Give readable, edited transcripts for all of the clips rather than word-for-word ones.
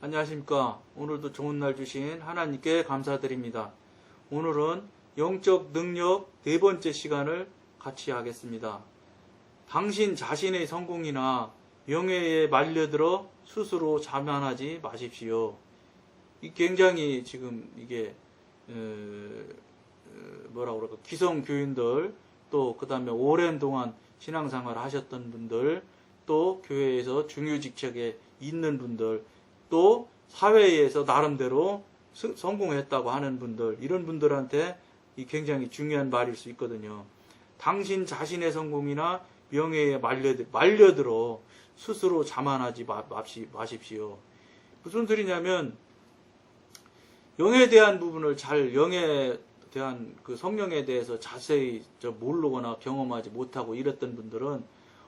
안녕하십니까. 오늘도 좋은 날 주신 하나님께 감사드립니다. 오늘은 영적 능력 네 번째 시간을 같이 하겠습니다. 당신 자신의 성공이나 명예에 말려들어 스스로 자만하지 마십시오. 굉장히 지금 이게 뭐라고 그럴까, 기성교인들, 또 그 다음에 오랜 동안 신앙생활을 하셨던 분들, 또 교회에서 중요직책에 있는 분들, 또 사회에서 나름대로 성공했다고 하는 분들, 이런 분들한테 굉장히 중요한 말일 수 있거든요. 당신 자신의 성공이나 명예에 말려들어 스스로 자만하지 마십시오. 무슨 소리냐면, 영에 대한 부분을 영에 대한 그 성령에 대해서 자세히 모르거나 경험하지 못하고 이랬던 분들은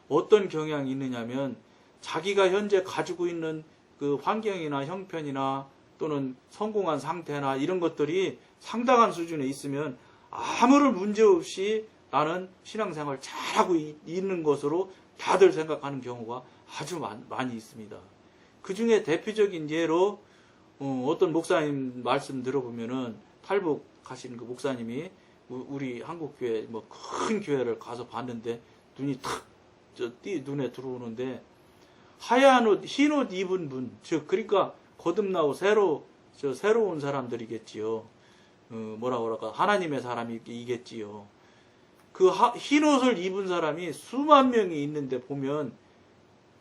어떤 경향이 있느냐면, 자기가 현재 가지고 있는 그 환경이나 형편이나 또는 성공한 상태나 이런 것들이 상당한 수준에 있으면 아무런 문제 없이 나는 신앙생활 잘하고 있는 것으로 다들 생각하는 경우가 아주 많이 있습니다. 그 중에 대표적인 예로 어떤 목사님 말씀 들어보면은 탈북 하시는 그 목사님이 우리 한국교회 큰 교회를 가서 봤는데 눈이 탁 눈에 들어오는데, 하얀 옷, 흰 옷 입은 분, 그러니까 거듭나고 새로운 사람들이겠지요. 뭐라고 그럴까, 하나님의 사람이겠지요. 그 흰 옷을 입은 사람이 수만 명이 있는데 보면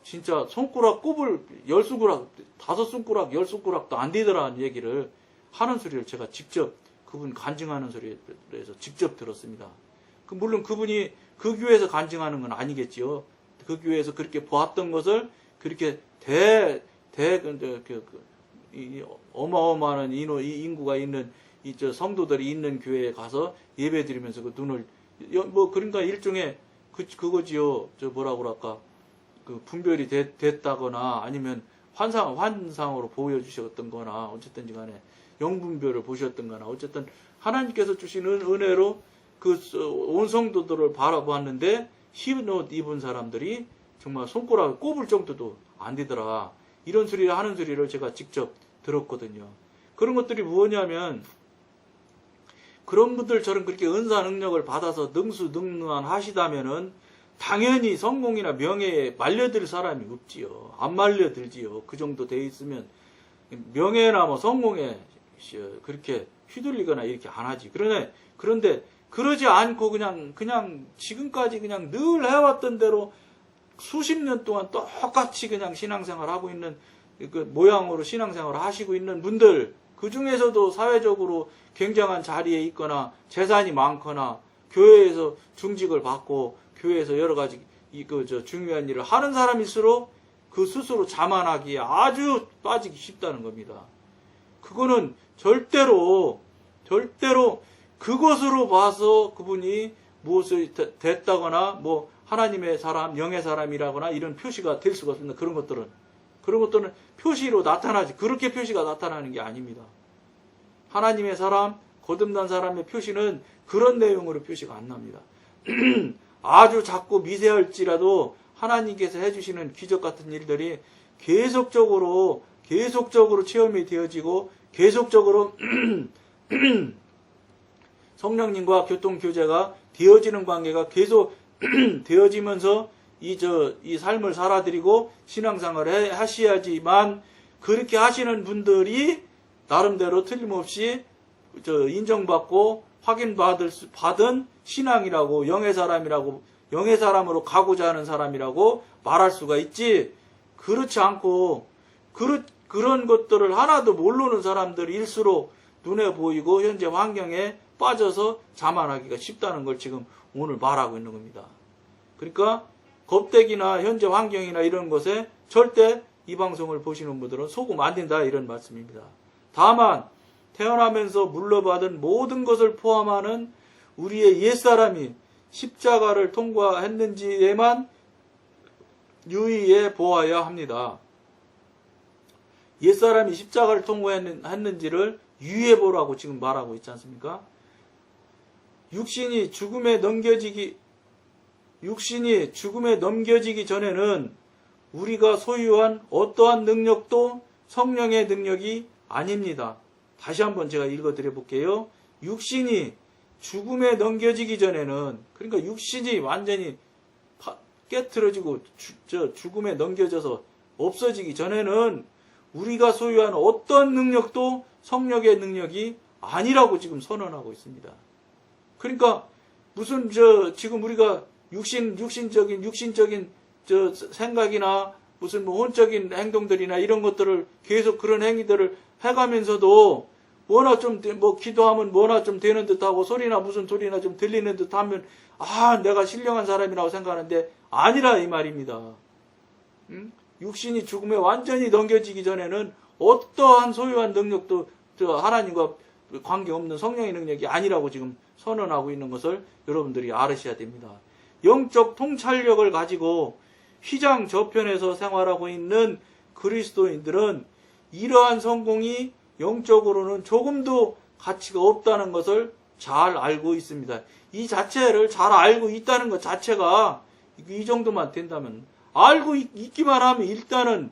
진짜 손가락 꼽을 10손가락, 5손가락, 10손가락도 안 되더라는 얘기를 하는 소리를 제가 직접 그분 간증하는 소리에서 직접 들었습니다. 물론 그분이 그 교회에서 간증하는 건 아니겠지요. 그 교회에서 그렇게 보았던 것을 그렇게 어마어마한 인구가 있는 성도들이 있는 교회에 가서 예배 드리면서 그 눈을 그러니까 일종의 그거지요. 뭐라고 그럴까, 그 분별이 됐다거나 아니면 환상으로 보여주셨던 거나 어쨌든지 간에 영분별을 보셨던 거나 어쨌든 하나님께서 주시는 은혜로 그 온 성도들을 바라보았는데 흰 옷 입은 사람들이 정말 손가락을 꼽을 정도도 안 되더라, 이런 소리를 하는 소리를 제가 직접 들었거든요. 그런 것들이 뭐냐면, 그런 분들처럼 그렇게 은사 능력을 받아서 능수능란 하시다면은 당연히 성공이나 명예에 말려들 사람이 없지요. 안 말려들지요. 그 정도 돼 있으면 명예나 성공에 그렇게 휘둘리거나 이렇게 안 하지. 그런데 그러지 않고 그냥 지금까지 그냥 늘 해왔던 대로 수십 년 동안 똑같이 그냥 신앙생활 하고 있는 그 모양으로 신앙생활을 하시고 있는 분들, 그 중에서도 사회적으로 굉장한 자리에 있거나 재산이 많거나 교회에서 중직을 받고 교회에서 여러 가지 중요한 일을 하는 사람일수록 그 스스로 자만하기에 아주 빠지기 쉽다는 겁니다. 그거는 절대로 그것으로 봐서 그분이 무엇을 됐다거나 하나님의 사람, 영의 사람이라거나 이런 표시가 될 수가 없습니다. 그런 것들은 표시로 나타나지, 그렇게 표시가 나타나는 게 아닙니다. 하나님의 사람, 거듭난 사람의 표시는 그런 내용으로 표시가 안 납니다. 아주 작고 미세할지라도 하나님께서 해주시는 기적 같은 일들이 계속적으로 체험이 되어지고 계속적으로 성령님과 교통교제가 되어지는 관계가 계속 되어지면서 이 삶을 살아드리고 신앙생활을 하셔야지만, 그렇게 하시는 분들이 나름대로 틀림없이 인정받고 확인받은 신앙이라고, 영의 사람으로 가고자 하는 사람이라고 말할 수가 있지, 그렇지 않고 그런 것들을 하나도 모르는 사람들일수록 눈에 보이고 현재 환경에 빠져서 자만하기가 쉽다는 걸 지금 오늘 말하고 있는 겁니다. 그러니까 겁대기나 현재 환경이나 이런 것에 절대 이 방송을 보시는 분들은 속으면 안 된다, 이런 말씀입니다. 다만 태어나면서 물려받은 모든 것을 포함하는 우리의 옛사람이 십자가를 통과했는지에만 유의해 보아야 합니다. 옛사람이 십자가를 통과했는지를 유의해 보라고 지금 말하고 있지 않습니까? 육신이 죽음에 넘겨지기 전에는 우리가 소유한 어떠한 능력도 성령의 능력이 아닙니다. 다시 한번 제가 읽어드려 볼게요. 육신이 죽음에 넘겨지기 전에는, 그러니까 육신이 완전히 깨트려지고 죽음에 넘겨져서 없어지기 전에는 우리가 소유한 어떤 능력도 성령의 능력이 아니라고 지금 선언하고 있습니다. 그러니까 무슨 지금 우리가 육신적인 생각이나 무슨 혼적인 행동들이나 이런 것들을 계속 그런 행위들을 해가면서도 뭐나 좀 기도하면 뭐나 좀 되는 듯하고 무슨 소리나 좀 들리는 듯하면 내가 신령한 사람이라고 생각하는데 아니라 이 말입니다. 육신이 죽음에 완전히 넘겨지기 전에는 어떠한 소유한 능력도 하나님과 관계없는 성령의 능력이 아니라고 지금 선언하고 있는 것을 여러분들이 알으셔야 됩니다. 영적 통찰력을 가지고 휘장 저편에서 생활하고 있는 그리스도인들은 이러한 성공이 영적으로는 조금도 가치가 없다는 것을 잘 알고 있습니다. 이 자체를 잘 알고 있다는 것 자체가 이 정도만 된다면, 알고 있기만 하면 일단은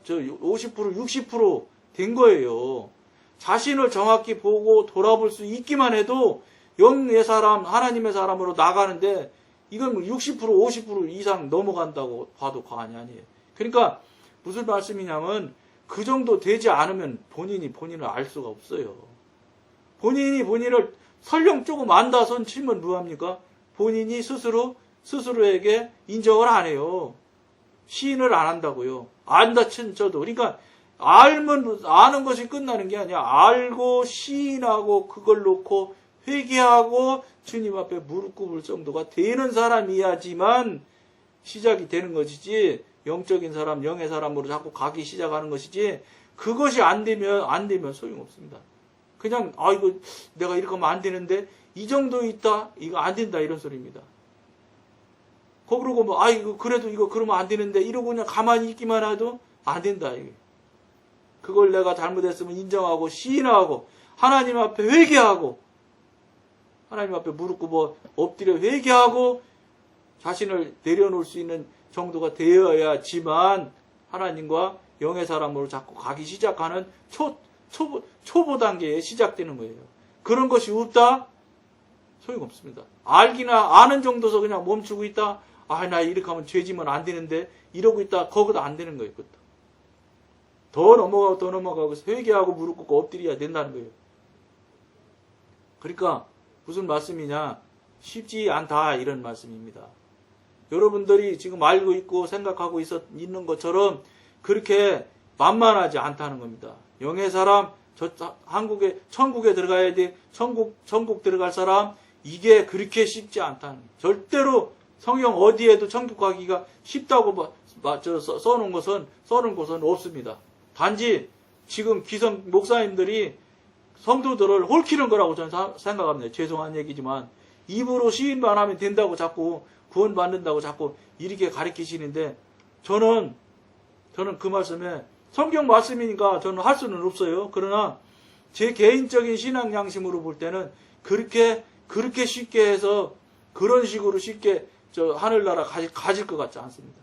50%, 60% 된 거예요. 자신을 정확히 보고 돌아볼 수 있기만 해도 영의 사람, 하나님의 사람으로 나가는데 이건 60%, 50% 이상 넘어간다고 봐도 과언이 아니에요. 그러니까 무슨 말씀이냐면 그 정도 되지 않으면 본인을 알 수가 없어요. 본인이 본인을 설령 조금 안다 손 치면 뭐합니까? 본인이 스스로에게 인정을 안 해요. 시인을 안 한다고요. 안다 쳐도. 그러니까 아는 것이 끝나는 게 아니야. 알고 시인하고 그걸 놓고 회개하고 주님 앞에 무릎 꿇을 정도가 되는 사람이야지만 시작이 되는 것이지, 영적인 사람, 영의 사람으로 자꾸 가기 시작하는 것이지, 그것이 안 되면 소용없습니다. 그냥 이거 내가 이렇게 하면 안 되는데 이 정도 있다, 이거 안 된다, 이런 소리입니다. 그러고 이거 그래도 이거 그러면 안 되는데 이러고 그냥 가만히 있기만 해도 안 된다. 이게. 그걸 내가 잘못했으면 인정하고 시인하고 하나님 앞에 회개하고 하나님 앞에 무릎 꿇어 엎드려 회개하고 자신을 내려놓을 수 있는 정도가 되어야지만 하나님과 영의 사람으로 자꾸 가기 시작하는 초보 단계에 시작되는 거예요. 그런 것이 없다? 소용없습니다. 아는 정도서 그냥 멈추고 있다? 나 이렇게 하면 죄지면 안 되는데 이러고 있다? 거기도 안 되는 거예요. 그것도. 더 넘어가고 회개하고 무릎 꿇고 엎드려야 된다는 거예요. 그러니까 무슨 말씀이냐? 쉽지 않다, 이런 말씀입니다. 여러분들이 지금 알고 있고 생각하고 있는 것처럼 그렇게 만만하지 않다는 겁니다. 영의 사람, 천국에 들어가야 돼. 천국 들어갈 사람, 이게 그렇게 쉽지 않다는 거예요. 절대로 성경 어디에도 천국 가기가 쉽다고 써놓은 곳은 없습니다. 단지 지금 기성 목사님들이 성도들을 홀키는 거라고 저는 생각합니다. 죄송한 얘기지만 입으로 시인만 하면 된다고 자꾸 구원받는다고 자꾸 이렇게 가르치시는데 저는 그 말씀에 성경 말씀이니까 저는 할 수는 없어요. 그러나 제 개인적인 신앙 양심으로 볼 때는 그렇게 쉽게 해서 그런 식으로 쉽게 하늘나라 가질 것 같지 않습니다.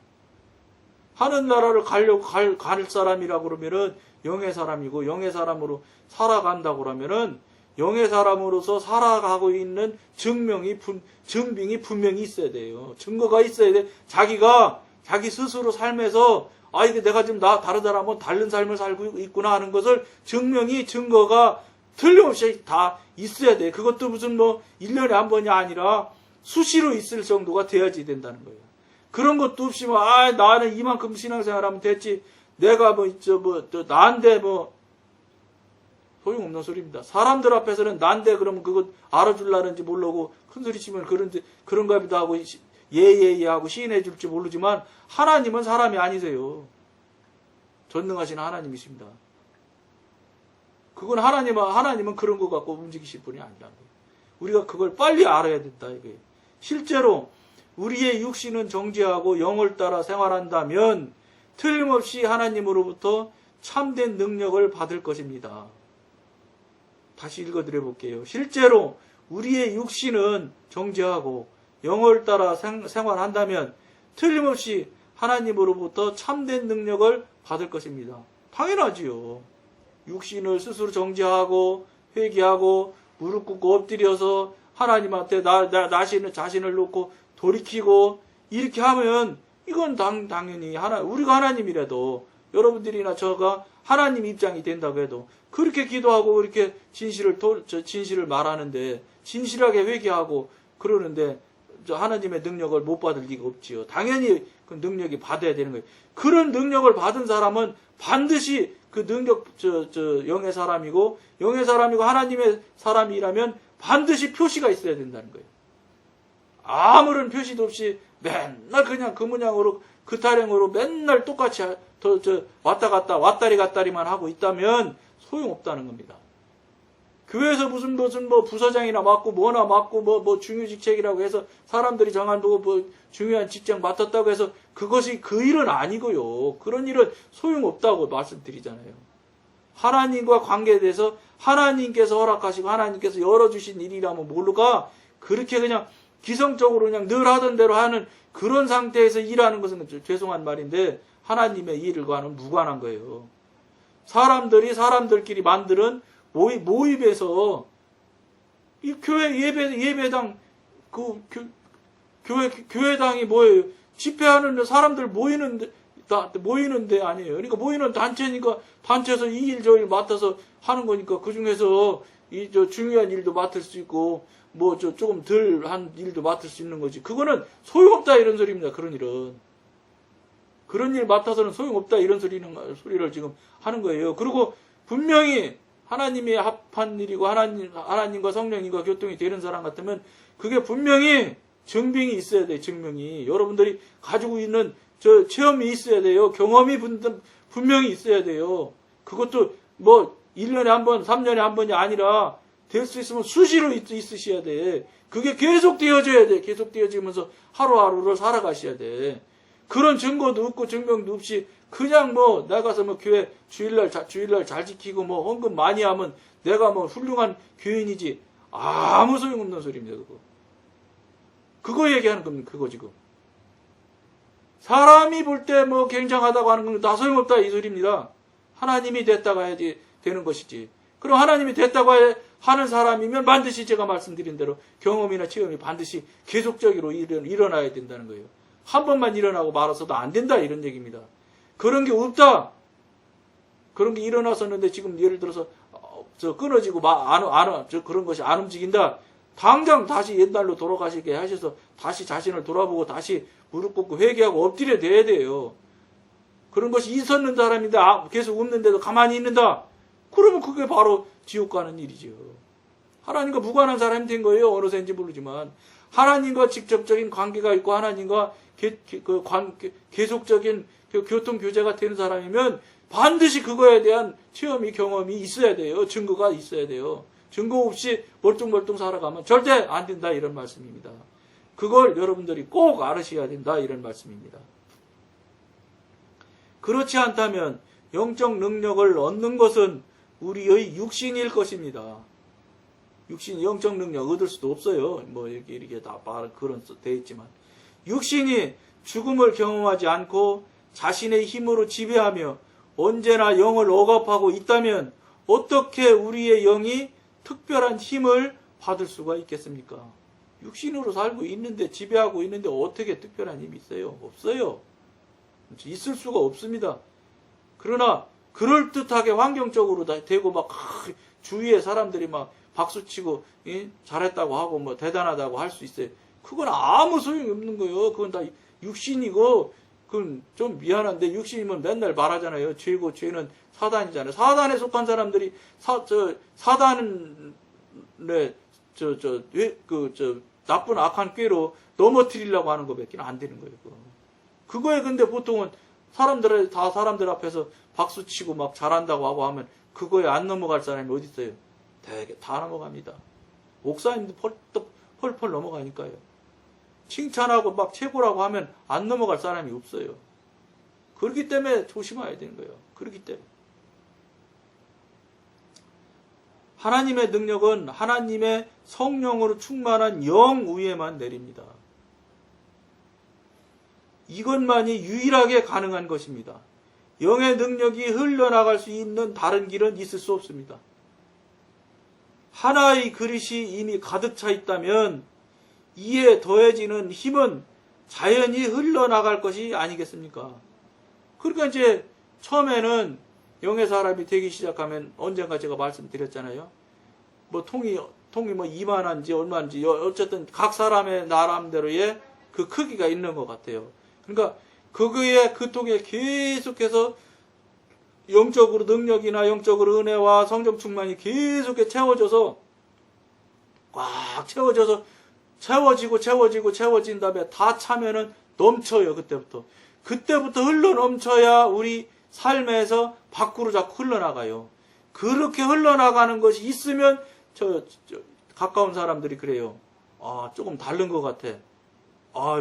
하늘나라를 갈 사람이라고 그러면은 영의 사람이고 영의 사람으로 살아간다고 그러면은 영의 사람으로서 살아가고 있는 증빙이 분명히 있어야 돼요. 증거가 있어야 돼. 자기 스스로 삶에서 이게 내가 지금 다르다라면 다른 삶을 살고 있구나 하는 것을 증거가 틀림없이 다 있어야 돼. 그것도 무슨 1년에 한 번이 아니라 수시로 있을 정도가 돼야지 된다는 거예요. 그런 것도 없이 나는 이만큼 신앙생활하면 됐지. 내가 나한테 소용없는 소리입니다. 사람들 앞에서는 난데 그러면 그거 알아줄라는지 모르고 큰 소리 치면 그런가 보다 하고 예예예 하고 시인해 줄지 모르지만 하나님은 사람이 아니세요. 전능하신 하나님이십니다. 그건 하나님은 그런 것 갖고 움직이실 분이 아니라는 거예요. 우리가 그걸 빨리 알아야 된다 이거예요. 실제로 우리의 육신은 정죄하고 영을 따라 생활한다면 틀림없이 하나님으로부터 참된 능력을 받을 것입니다. 다시 읽어드려 볼게요. 실제로 우리의 육신은 정죄하고 영을 따라 생활한다면 틀림없이 하나님으로부터 참된 능력을 받을 것입니다. 당연하지요. 육신을 스스로 정죄하고 회개하고 무릎 꿇고 엎드려서 하나님한테 자신을 놓고 돌이키고 이렇게 하면 이건 당연히 우리가 하나님이라도 여러분들이나 저가 하나님 입장이 된다고 해도 그렇게 기도하고 그렇게 진실을 말하는데 진실하게 회개하고 그러는데 하나님의 능력을 못 받을 리가 없지요. 당연히 그 능력이 받아야 되는 거예요. 그런 능력을 받은 사람은 반드시 그 능력 영의 사람이고 하나님의 사람이라면 반드시 표시가 있어야 된다는 거예요. 아무런 표시도 없이 맨날 그냥 그 모양으로 그 타령으로 맨날 똑같이 왔다 갔다 왔다리 갔다리만 하고 있다면 소용없다는 겁니다. 교회에서 무슨 부서장이나 맡고 뭐나 맡고 뭐 중요직책이라고 해서 사람들이 정한두고 뭐 중요한 직장 맡았다고 해서 그것이 그 일은 아니고요. 그런 일은 소용없다고 말씀드리잖아요. 하나님과 관계돼서 하나님께서 허락하시고 하나님께서 열어주신 일이라면 모르가 그렇게 그냥 기성적으로 그냥 늘 하던 대로 하는 그런 상태에서 일하는 것은 죄송한 말인데 하나님의 일과는 무관한 거예요. 사람들끼리 만드는 모임에서 이 교회 예배당 교회당이 뭐예요? 집회하는 사람들 모이는데 아니에요. 그러니까 모이는 단체니까 단체에서 이 일 저 일 맡아서 하는 거니까 그 중에서 중요한 일도 맡을 수 있고 조금 덜 한 일도 맡을 수 있는 거지. 그거는 소용없다 이런 소리입니다. 그런 일 맡아서는 소용없다 이런 소리를 지금 하는 거예요. 그리고 분명히 하나님이 합한 일이고 하나님과 성령님과 교통이 되는 사람 같으면 그게 분명히 증빙이 있어야 돼요. 증명이. 여러분들이 가지고 있는 체험이 있어야 돼요. 경험이 분명히 있어야 돼요. 그것도 1년에 한 번, 3년에 한 번이 아니라 될 수 있으면 수시로 있으셔야 돼. 그게 계속 되어져야 돼. 계속 되어지면서 하루하루를 살아가셔야 돼. 그런 증거도 없고 증명도 없이 그냥 나가서 교회 주일날 잘 지키고 헌금 많이 하면 내가 훌륭한 교인이지. 아무 소용없는 소리입니다. 그거 얘기하는 겁니다. 그거 지금. 사람이 볼 때 굉장하다고 하는 건 다 소용없다 이 소리입니다. 하나님이 됐다고 해야지 되는 것이지. 그럼 하나님이 됐다고 하는 사람이면 반드시 제가 말씀드린 대로 경험이나 체험이 반드시 계속적으로 일어나야 된다는 거예요. 한 번만 일어나고 말아서도 안 된다 이런 얘기입니다. 그런 게 없다. 그런 게 일어났었는데 지금 예를 들어서 끊어지고 그런 것이 안 움직인다. 당장 다시 옛날로 돌아가시게 하셔서 다시 자신을 돌아보고 다시 무릎 꿇고 회개하고 엎드려 대야 돼요. 그런 것이 있었는 사람인데 계속 없는데도 가만히 있는다. 그러면 그게 바로 지옥 가는 일이죠. 하나님과 무관한 사람이 된 거예요. 어느새인지 모르지만 하나님과 직접적인 관계가 있고 하나님과 계속적인 교통 교제가 되는 사람이면 반드시 그거에 대한 체험이 경험이 있어야 돼요. 증거가 있어야 돼요. 증거 없이 멀뚱멀뚱 살아가면 절대 안 된다 이런 말씀입니다. 그걸 여러분들이 꼭 알으셔야 된다 이런 말씀입니다. 그렇지 않다면 영적 능력을 얻는 것은 우리의 육신일 것입니다. 영적 능력 얻을 수도 없어요. 이렇게 다 그런 돼 있지만 육신이 죽음을 경험하지 않고 자신의 힘으로 지배하며 언제나 영을 억압하고 있다면 어떻게 우리의 영이 특별한 힘을 받을 수가 있겠습니까? 육신으로 살고 있는데 지배하고 있는데 어떻게 특별한 힘이 있어요? 없어요. 있을 수가 없습니다. 그러나 그럴듯하게 환경적으로 되고 주위에 사람들이 박수치고 잘했다고 하고 대단하다고 할 수 있어요. 그건 아무 소용이 없는 거예요. 그건 다 육신이고 그건 좀 미안한데 육신이면 맨날 말하잖아요. 죄고 죄는 사단이잖아요. 사단에 속한 사람들이 사단의 나쁜 악한 꾀로 넘어뜨리려고 하는 것밖에 안 되는 거예요. 그거에 근데 보통은 사람들 앞에서 박수치고 잘한다고 하고 하면 그거에 안 넘어갈 사람이 어디 있어요? 되게 다 넘어갑니다. 목사님도 펄펄 넘어가니까요. 칭찬하고 최고라고 하면 안 넘어갈 사람이 없어요. 그렇기 때문에 조심해야 되는 거예요. 그렇기 때문에. 하나님의 능력은 하나님의 성령으로 충만한 영 위에만 내립니다. 이것만이 유일하게 가능한 것입니다. 영의 능력이 흘러나갈 수 있는 다른 길은 있을 수 없습니다. 하나의 그릇이 이미 가득 차 있다면 이에 더해지는 힘은 자연히 흘러나갈 것이 아니겠습니까? 그러니까 이제 처음에는 영의 사람이 되기 시작하면 언젠가 제가 말씀드렸잖아요. 뭐 통이 뭐 이만한지 얼마인지 어쨌든 각 사람의 나름대로의 그 크기가 있는 것 같아요. 그러니까 그 통에 계속해서 영적으로 능력이나 영적으로 은혜와 성령 충만이 계속해 채워져서 꽉 채워져서 채워진 다음에 다 차면은 넘쳐요. 그때부터 흘러 넘쳐야 우리 삶에서 밖으로 자꾸 흘러나가요. 그렇게 흘러나가는 것이 있으면 가까운 사람들이 그래요. 조금 다른 것 같아.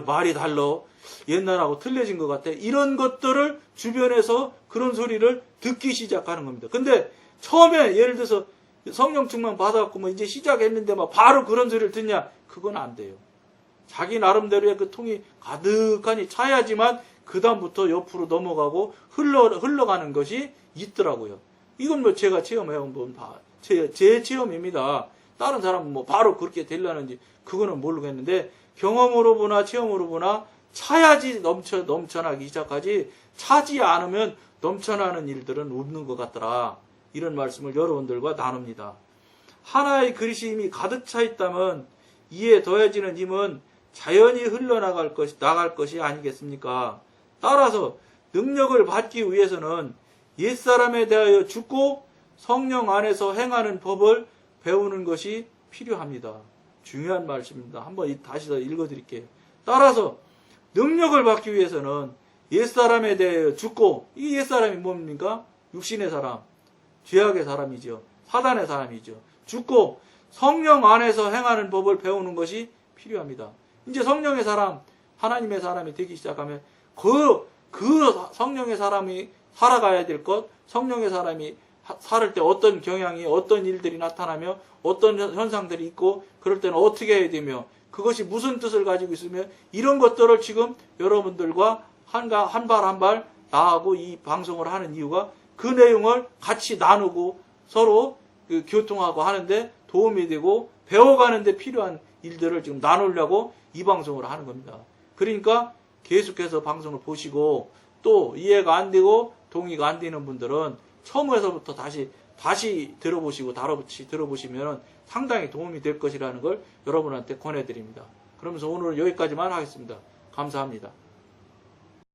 말이 달라. 옛날하고 틀려진 것 같아. 이런 것들을 주변에서 그런 소리를 듣기 시작하는 겁니다. 근데 처음에 예를 들어서 성령 충만 받아갖고 뭐 이제 시작했는데 막 바로 그런 소리를 듣냐? 그건 안 돼요. 자기 나름대로의 그 통이 가득하니 차야지만 그 다음부터 옆으로 넘어가고 흘러가는 것이 있더라고요. 이건 뭐 제가 체험해온 건 제 체험입니다. 다른 사람은 뭐 바로 그렇게 되려는지 그거는 모르겠는데 경험으로 보나 체험으로 보나 차야지 넘쳐나기 시작하지 차지 않으면 넘쳐나는 일들은 없는 것 같더라. 이런 말씀을 여러분들과 나눕니다. 하나의 그릇이 이미 가득 차 있다면 이에 더해지는 힘은 자연히 흘러나갈 것이 아니겠습니까? 따라서 능력을 받기 위해서는 옛사람에 대하여 죽고 성령 안에서 행하는 법을 배우는 것이 필요합니다. 중요한 말씀입니다. 한번 다시 더 읽어드릴게요. 따라서 능력을 받기 위해서는 옛사람에 대하여 죽고, 이 옛사람이 뭡니까? 육신의 사람, 죄악의 사람이죠. 사단의 사람이죠. 죽고 성령 안에서 행하는 법을 배우는 것이 필요합니다. 이제 성령의 사람, 하나님의 사람이 되기 시작하면 그 성령의 사람이 살아가야 될 것, 성령의 사람이 살을 때 어떤 경향이, 어떤 일들이 나타나며 어떤 현상들이 있고 그럴 때는 어떻게 해야 되며 그것이 무슨 뜻을 가지고 있으며 이런 것들을 지금 여러분들과 한 발 한 발 나하고 이 방송을 하는 이유가 그 내용을 같이 나누고 서로 교통하고 하는데 도움이 되고 배워가는 데 필요한 일들을 지금 나누려고 이 방송을 하는 겁니다. 그러니까 계속해서 방송을 보시고 또 이해가 안 되고 동의가 안 되는 분들은 처음에서부터 다시 들어보시고 다시 들어보시면 상당히 도움이 될 것이라는 걸 여러분한테 권해드립니다. 그러면서 오늘은 여기까지만 하겠습니다. 감사합니다.